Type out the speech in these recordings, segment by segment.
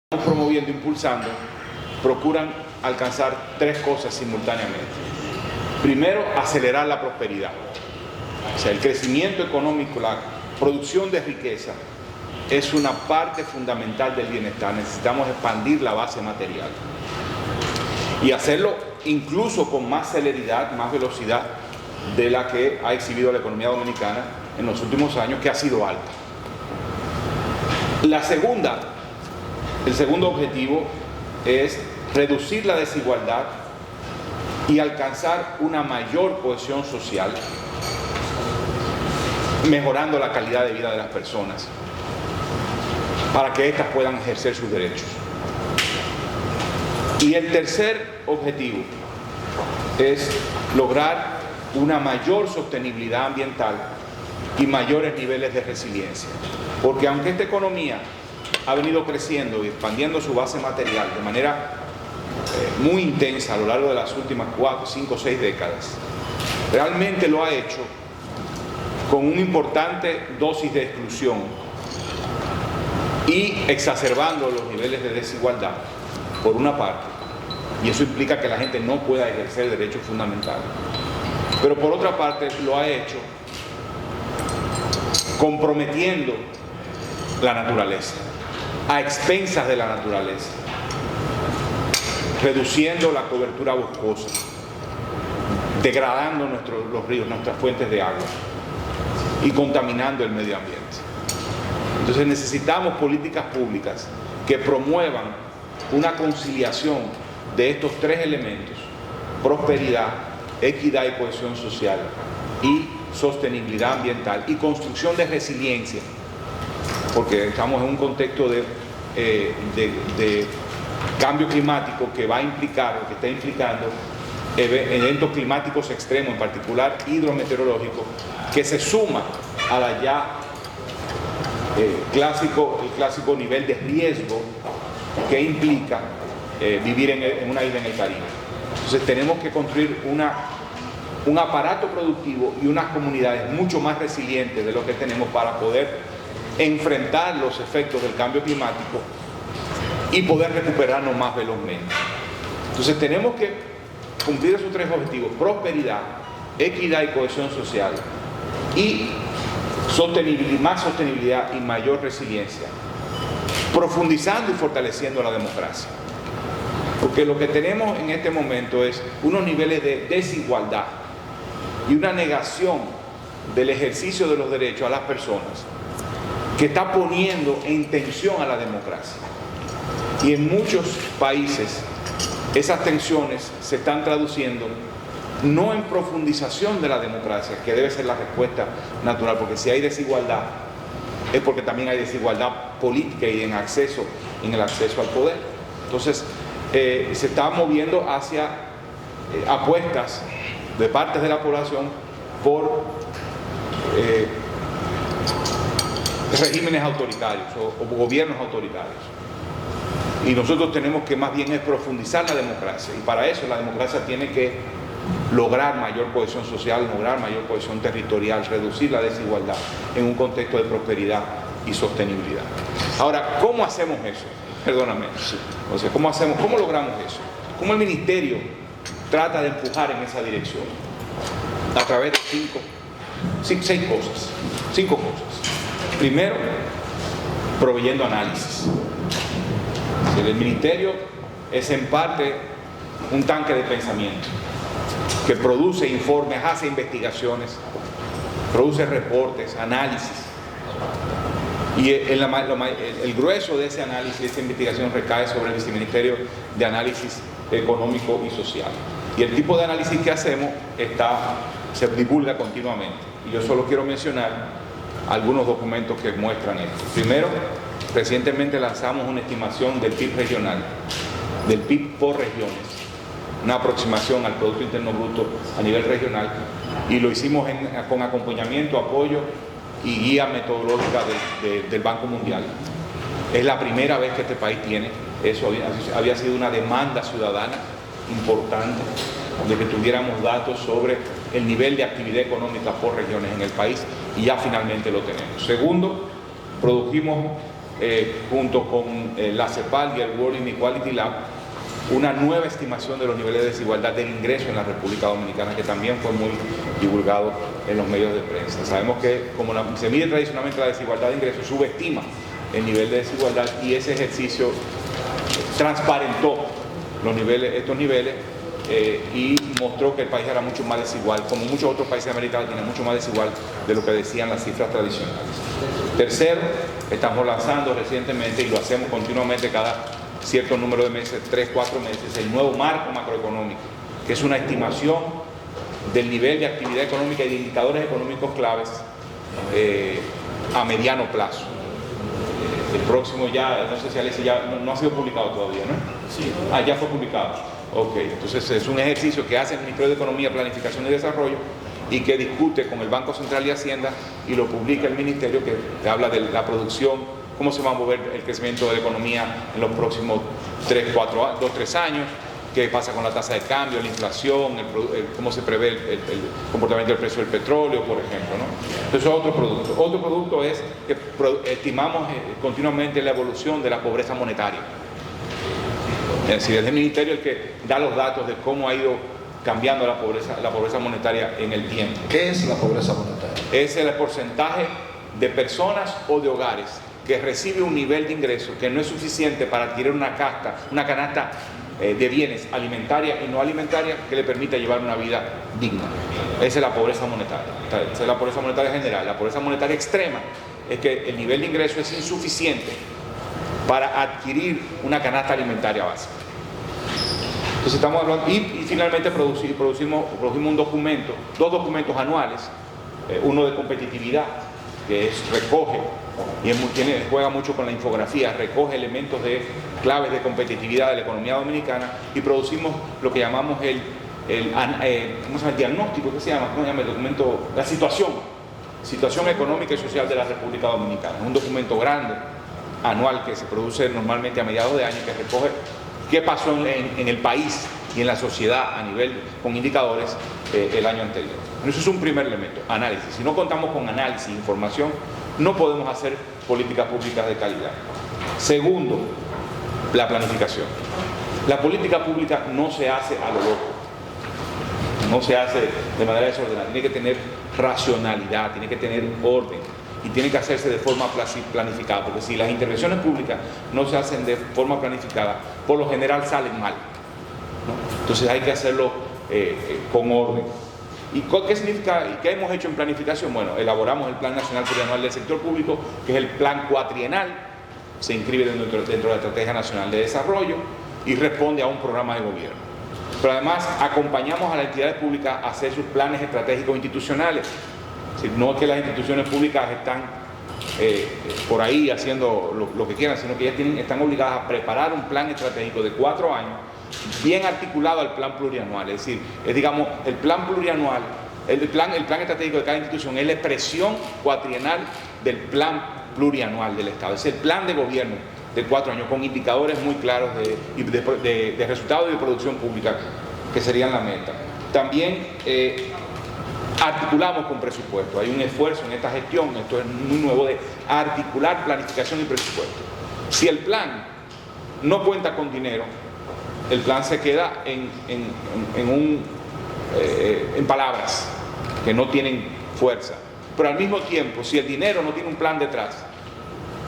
promoviendo, impulsando, procuran alcanzar tres cosas simultáneamente. Primero, acelerar la prosperidad. O sea, el crecimiento económico, la producción de riqueza es una parte fundamental del bienestar. Necesitamos expandir la base material y hacerlo incluso con más celeridad, más velocidad de la que ha exhibido la economía dominicana en los últimos años, que ha sido alta. El segundo objetivo es reducir la desigualdad y alcanzar una mayor cohesión social, mejorando la calidad de vida de las personas, para que éstas puedan ejercer sus derechos. Y el tercer objetivo es lograr una mayor sostenibilidad ambiental y mayores niveles de resiliencia. Porque aunque esta economía ha venido creciendo y expandiendo su base material de manera muy intensa a lo largo de las últimas 4, 5, 6 décadas, realmente lo ha hecho con una importante dosis de exclusión y exacerbando los niveles de desigualdad, por una parte, y eso implica que la gente no pueda ejercer derechos fundamentales. Pero por otra parte lo ha hecho comprometiendo la naturaleza, a expensas de la naturaleza, reduciendo la cobertura boscosa, degradando los ríos, nuestras fuentes de agua y contaminando el medio ambiente. Entonces necesitamos políticas públicas que promuevan una conciliación de estos tres elementos: prosperidad, equidad y cohesión social, y sostenibilidad ambiental y construcción de resiliencia, porque estamos en un contexto de cambio climático que va a implicar, o que está implicando eventos climáticos extremos, en particular hidrometeorológicos, que se suma a la ya el clásico nivel de riesgo que implica vivir en una isla en el Caribe. Entonces tenemos que construir un aparato productivo y unas comunidades mucho más resilientes de lo que tenemos para poder enfrentar los efectos del cambio climático y poder recuperarnos más velozmente. Entonces tenemos que cumplir esos tres objetivos: prosperidad, equidad y cohesión social, y más sostenibilidad y mayor resiliencia, profundizando y fortaleciendo la democracia. Porque lo que tenemos en este momento es unos niveles de desigualdad y una negación del ejercicio de los derechos a las personas que está poniendo en tensión a la democracia. Y en muchos países esas tensiones se están traduciendo no en profundización de la democracia, que debe ser la respuesta natural, porque si hay desigualdad es porque también hay desigualdad política y en el acceso al poder. Entonces se está moviendo hacia apuestas de partes de la población por regímenes autoritarios o gobiernos autoritarios. Y nosotros tenemos que más bien es profundizar la democracia, y para eso la democracia tiene que lograr mayor cohesión social, lograr mayor cohesión territorial, reducir la desigualdad en un contexto de prosperidad y sostenibilidad. Ahora, ¿cómo hacemos eso? Perdóname. O sea, ¿cómo logramos eso? ¿Cómo el ministerio trata de empujar en esa dirección? A través de cinco cosas. Primero, proveyendo análisis. El ministerio es en parte un tanque de pensamiento que produce informes, hace investigaciones, produce reportes, análisis. Y el grueso de ese análisis, de esa investigación, recae sobre el Viceministerio de Análisis Económico y Social. Y el tipo de análisis que hacemos se divulga continuamente. Y yo solo quiero mencionar algunos documentos que muestran esto. Primero, recientemente lanzamos una estimación del PIB regional, del PIB por regiones, una aproximación al Producto Interno Bruto a nivel regional, y lo hicimos con acompañamiento, apoyo y guía metodológica del Banco Mundial. Es la primera vez que este país tiene eso. Había sido una demanda ciudadana importante de que tuviéramos datos sobre el nivel de actividad económica por regiones en el país, y ya finalmente lo tenemos. Segundo, produjimos junto con la CEPAL y el World Inequality Lab, una nueva estimación de los niveles de desigualdad del ingreso en la República Dominicana, que también fue muy divulgado en los medios de prensa. Sabemos que como se mide tradicionalmente la desigualdad de ingresos, subestima el nivel de desigualdad, y ese ejercicio transparentó estos niveles y mostró que el país era mucho más desigual, como muchos otros países de América Latina, mucho más desigual de lo que decían las cifras tradicionales. Tercero, estamos lanzando recientemente, y lo hacemos continuamente cada cierto número de meses, 3, 4 meses, el nuevo marco macroeconómico, que es una estimación del nivel de actividad económica y de indicadores económicos claves a mediano plazo. El próximo ya, no sé si Alicia ya no ha sido publicado todavía, ¿no? Sí. Ah, ya fue publicado. Ok, entonces es un ejercicio que hace el Ministerio de Economía, Planificación y Desarrollo y que discute con el Banco Central y Hacienda, y lo publica el Ministerio, que habla de la producción, cómo se va a mover el crecimiento de la economía en los próximos 2-3 años, qué pasa con la tasa de cambio, la inflación, cómo se prevé el comportamiento del precio del petróleo, por ejemplo, ¿no? Entonces, otro producto. Otro producto es que estimamos continuamente la evolución de la pobreza monetaria. Es decir, es el Ministerio el que da los datos de cómo ha ido cambiando la pobreza monetaria en el tiempo. ¿Qué es la pobreza monetaria? Es el porcentaje de personas o de hogares que recibe un nivel de ingreso que no es suficiente para adquirir una canasta de bienes alimentaria y no alimentaria que le permita llevar una vida digna. Esa es la pobreza monetaria. Esa es la pobreza monetaria general. La pobreza monetaria extrema es que el nivel de ingreso es insuficiente para adquirir una canasta alimentaria básica. Entonces estamos hablando, y finalmente producimos un documento, 2 documentos anuales, uno de competitividad, que recoge y juega mucho con la infografía, recoge elementos claves de competitividad de la economía dominicana, y producimos lo que llamamos el diagnóstico, ¿qué se llama? ¿Cómo se llama el documento? La situación económica y social de la República Dominicana. Es un documento grande, anual, que se produce normalmente a mediados de año, que recoge qué pasó en el país y en la sociedad a nivel, con indicadores el año anterior. Eso es un primer elemento, análisis. Si no contamos con análisis, información, no podemos hacer políticas públicas de calidad. Segundo, la planificación. La política pública no se hace a lo loco, no se hace de manera desordenada, tiene que tener racionalidad, tiene que tener orden, y tiene que hacerse de forma planificada, porque si las intervenciones públicas no se hacen de forma planificada, por lo general salen mal, ¿no? Entonces hay que hacerlo con orden. ¿Y qué significa y qué hemos hecho en planificación? Bueno, elaboramos el Plan Nacional Plurianual del Sector Público, que es el plan cuatrienal, se inscribe dentro de la Estrategia Nacional de Desarrollo y responde a un programa de gobierno. Pero además acompañamos a las entidades públicas a hacer sus planes estratégicos institucionales. Es decir, no es que las instituciones públicas están por ahí haciendo lo que quieran, sino que ellas están obligadas a preparar un plan estratégico de 4 años, bien articulado al plan plurianual. Es decir, digamos, el plan plurianual, el plan estratégico de cada institución es la expresión cuatrienal del plan plurianual del Estado. Es el plan de gobierno de 4 años con indicadores muy claros de resultados y de producción pública, que serían la meta. También articulamos con presupuesto. Hay un esfuerzo en esta gestión, esto es muy nuevo, de articular planificación y presupuesto. Si el plan no cuenta con dinero, el plan se queda en palabras que no tienen fuerza. Pero al mismo tiempo, si el dinero no tiene un plan detrás,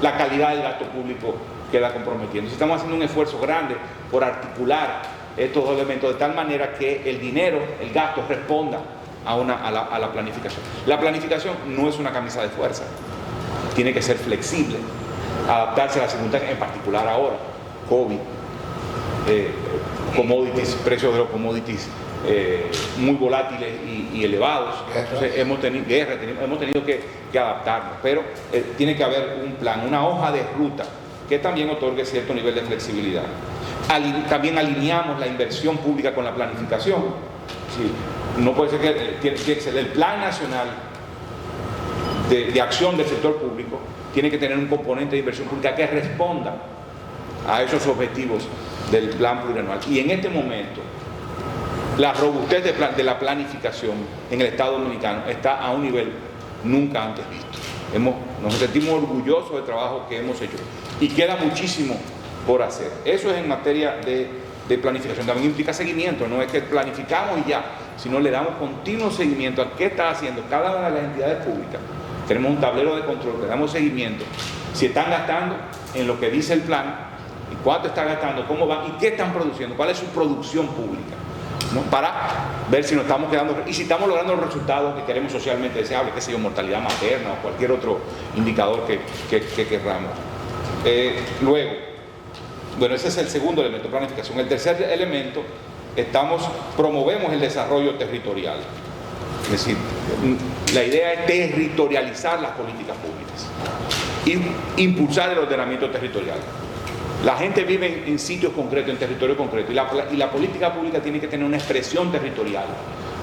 la calidad del gasto público queda comprometida. Entonces estamos haciendo un esfuerzo grande por articular estos 2 elementos de tal manera que el dinero, el gasto, responda a la planificación. La planificación no es una camisa de fuerza, tiene que ser flexible, adaptarse a las circunstancias, en particular ahora, COVID, commodities, precios de los commodities muy volátiles y elevados. Entonces hemos tenido que adaptarnos, pero tiene que haber un plan, una hoja de ruta que también otorgue cierto nivel de flexibilidad. También alineamos la inversión pública con la planificación. Sí, no puede ser que tiene que ser el plan nacional de acción del sector público, tiene que tener un componente de inversión pública que responda a esos objetivos del plan plurianual. Y en este momento la robustez de la planificación en el Estado Dominicano está a un nivel nunca antes visto. Nos sentimos orgullosos del trabajo que hemos hecho y queda muchísimo por hacer. Eso es en materia de planificación. También implica seguimiento, no es que planificamos y ya, sino le damos continuo seguimiento a qué está haciendo cada una de las entidades públicas. Tenemos un tablero de control, le damos seguimiento, si están gastando en lo que dice el plan, y cuánto están gastando, cómo van y qué están produciendo, cuál es su producción pública, ¿no? Para ver si nos estamos quedando y si estamos logrando los resultados que queremos socialmente deseables, qué sé yo, mortalidad materna o cualquier otro indicador que querramos. Luego, bueno, ese es el segundo elemento, planificación. El tercer elemento, promovemos el desarrollo territorial. Es decir, la idea es territorializar las políticas públicas y impulsar el ordenamiento territorial. La gente vive en sitios concretos, en territorio concreto, y la política pública tiene que tener una expresión territorial.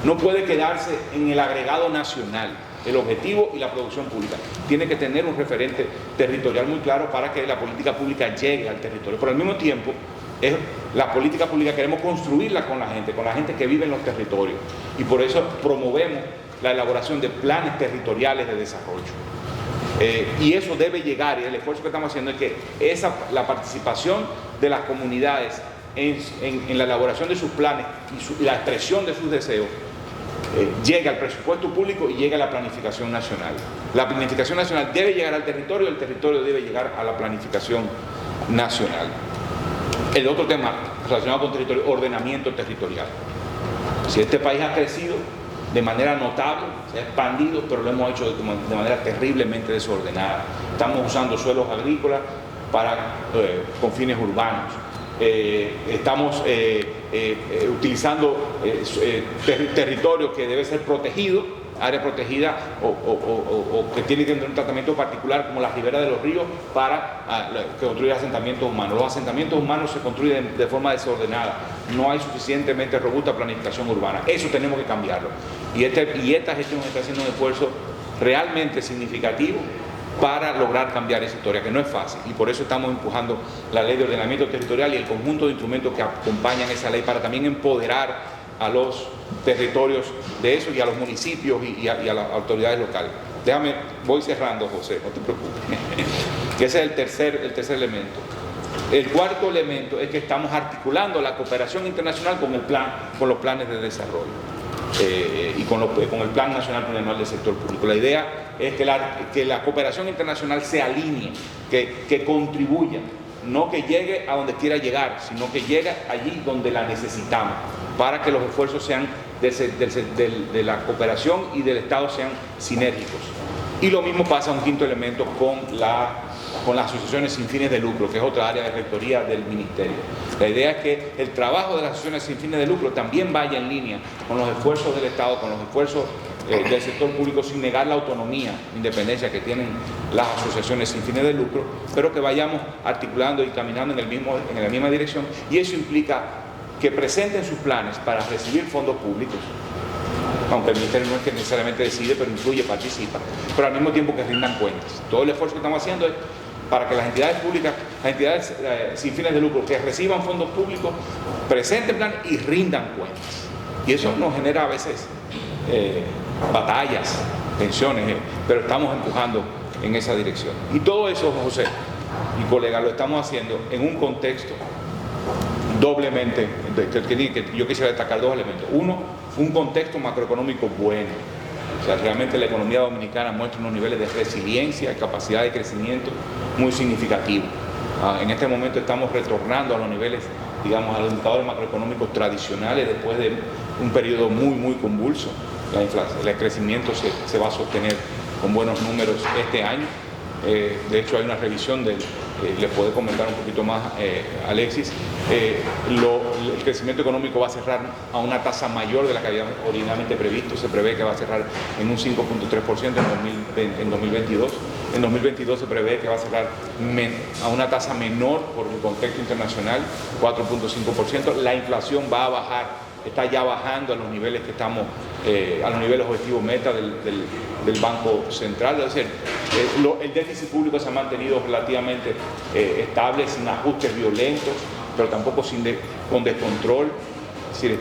No puede quedarse en el agregado nacional. El objetivo y la producción pública tiene que tener un referente territorial muy claro para que la política pública llegue al territorio. Pero al mismo tiempo, la política pública queremos construirla con la gente que vive en los territorios. Y por eso promovemos la elaboración de planes territoriales de desarrollo. Y eso debe llegar, y el esfuerzo que estamos haciendo es que la participación de las comunidades en la elaboración de sus planes y la expresión de sus deseos llegue al presupuesto público y llegue a la planificación nacional. La planificación nacional debe llegar al territorio, el territorio debe llegar a la planificación nacional. El otro tema relacionado con territorio, ordenamiento territorial. Si este país ha crecido de manera notable, se ha expandido, pero lo hemos hecho de manera terriblemente desordenada. Estamos usando suelos agrícolas con fines urbanos. Estamos utilizando territorios que debe ser protegido, área protegida o que tiene que tener un tratamiento particular como la ribera de los ríos para construir asentamientos humanos. Los asentamientos humanos se construyen de forma desordenada, no hay suficientemente robusta planificación urbana. Eso tenemos que cambiarlo. Y esta gestión está haciendo un esfuerzo realmente significativo para lograr cambiar esa historia, que no es fácil, y por eso estamos empujando la ley de ordenamiento territorial y el conjunto de instrumentos que acompañan esa ley para también empoderar a los territorios de eso y a los municipios y a las autoridades locales. Voy cerrando, José, no te preocupes. Ese es el tercer elemento. El cuarto elemento es que estamos articulando la cooperación internacional con los planes de desarrollo. Y con el Plan Nacional Plurianual del Sector Público. La idea es que la cooperación internacional se alinee, que contribuya, no que llegue a donde quiera llegar, sino que llegue allí donde la necesitamos, para que los esfuerzos sean de la cooperación y del Estado sean sinérgicos. Y lo mismo pasa, un quinto elemento, con las asociaciones sin fines de lucro, que es otra área de rectoría del Ministerio. La idea es que el trabajo de las asociaciones sin fines de lucro también vaya en línea con los esfuerzos del Estado, con los esfuerzos del sector público, sin negar la autonomía, independencia que tienen las asociaciones sin fines de lucro, pero que vayamos articulando y caminando en la misma dirección, y eso implica que presenten sus planes para recibir fondos públicos, aunque el Ministerio no es que necesariamente decide, pero influye, participa, pero al mismo tiempo que rindan cuentas. Todo el esfuerzo que estamos haciendo es para que las entidades públicas, las entidades sin fines de lucro que reciban fondos públicos, presenten plan y rindan cuentas. Y eso nos genera a veces batallas, tensiones, pero estamos empujando en esa dirección. Y todo eso, José y colegas, lo estamos haciendo en un contexto doblemente, yo quisiera destacar dos elementos. Uno, un contexto macroeconómico bueno. O sea, realmente la economía dominicana muestra unos niveles de resiliencia y capacidad de crecimiento muy significativos. En este momento estamos retornando a los niveles, digamos, a los indicadores macroeconómicos tradicionales después de un periodo muy convulso. El crecimiento se va a sostener con buenos números este año. De hecho, hay una revisión les puedo comentar un poquito más, Alexis. El crecimiento económico va a cerrar a una tasa mayor de la que había originalmente previsto. Se prevé que va a cerrar en un 5.3% en 2022. En 2022 se prevé que va a cerrar a una tasa menor por el contexto internacional, 4.5%. La inflación va a bajar, está ya bajando a los niveles que estamos, a los niveles objetivos meta del Banco Central. Es decir, el déficit público se ha mantenido relativamente estable, sin ajustes violentos, pero tampoco con descontrol. Es decir,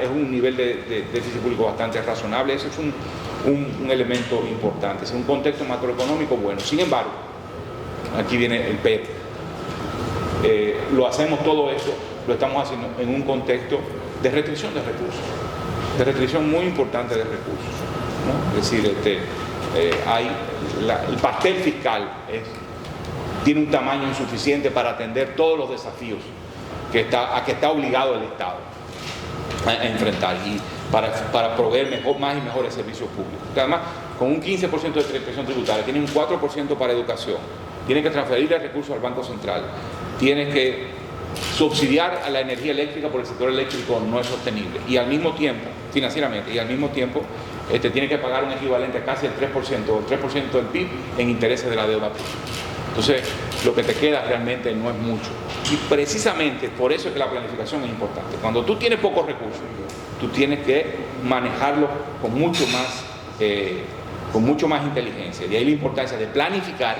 es un nivel de déficit público bastante razonable. Eso es un elemento importante. Es un contexto macroeconómico bueno. Sin embargo, aquí viene el pero. Lo hacemos todo eso, lo estamos haciendo en un contexto de restricción de recursos, de restricción muy importante de recursos, ¿no? Es decir, el pastel fiscal tiene un tamaño insuficiente para atender todos los desafíos a que está obligado el Estado a enfrentar y para proveer más y mejores servicios públicos. Además, con un 15% de presión tributaria, tiene un 4% para educación, tiene que transferir el recurso al Banco Central, tiene que subsidiar a la energía eléctrica porque el sector eléctrico no es sostenible y al mismo tiempo, financieramente, y al mismo tiempo tiene que pagar un equivalente a casi el 3% o el 3% del PIB en intereses de la deuda pública. Entonces, lo que te queda realmente no es mucho. Y precisamente por eso es que la planificación es importante. Cuando tú tienes pocos recursos, tú tienes que manejarlos con mucho más inteligencia. De ahí la importancia de planificar,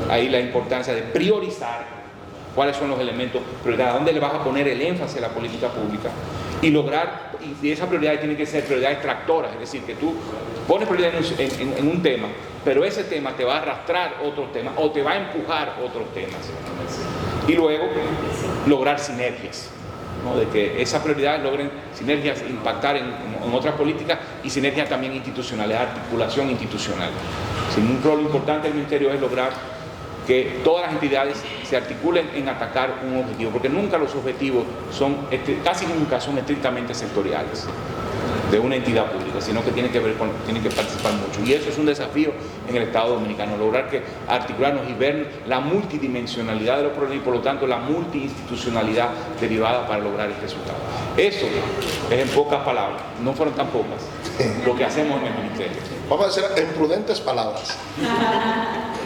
ahí la importancia de priorizar cuáles son los elementos prioritarios, a dónde le vas a poner el énfasis a la política pública y lograr, y esas prioridades tienen que ser prioridades tractoras, es decir, que tú pones prioridad en un tema, pero ese tema te va a arrastrar otros temas o te va a empujar otros temas. Y luego lograr sinergias, ¿no? De que esas prioridades logren sinergias, impactar en otras políticas y sinergias también institucionales, articulación institucional. Un rol importante del Ministerio es lograr que todas las entidades se articulen en atacar un objetivo, porque nunca los objetivos casi nunca son estrictamente sectoriales de una entidad pública, sino que tienen que participar mucho. Y eso es un desafío en el Estado Dominicano, lograr articularnos y ver la multidimensionalidad de los problemas y por lo tanto la multiinstitucionalidad derivada para lograr el resultado. Eso es en pocas palabras, no fueron tan pocas, lo que hacemos en el Ministerio. Vamos a decir en prudentes palabras.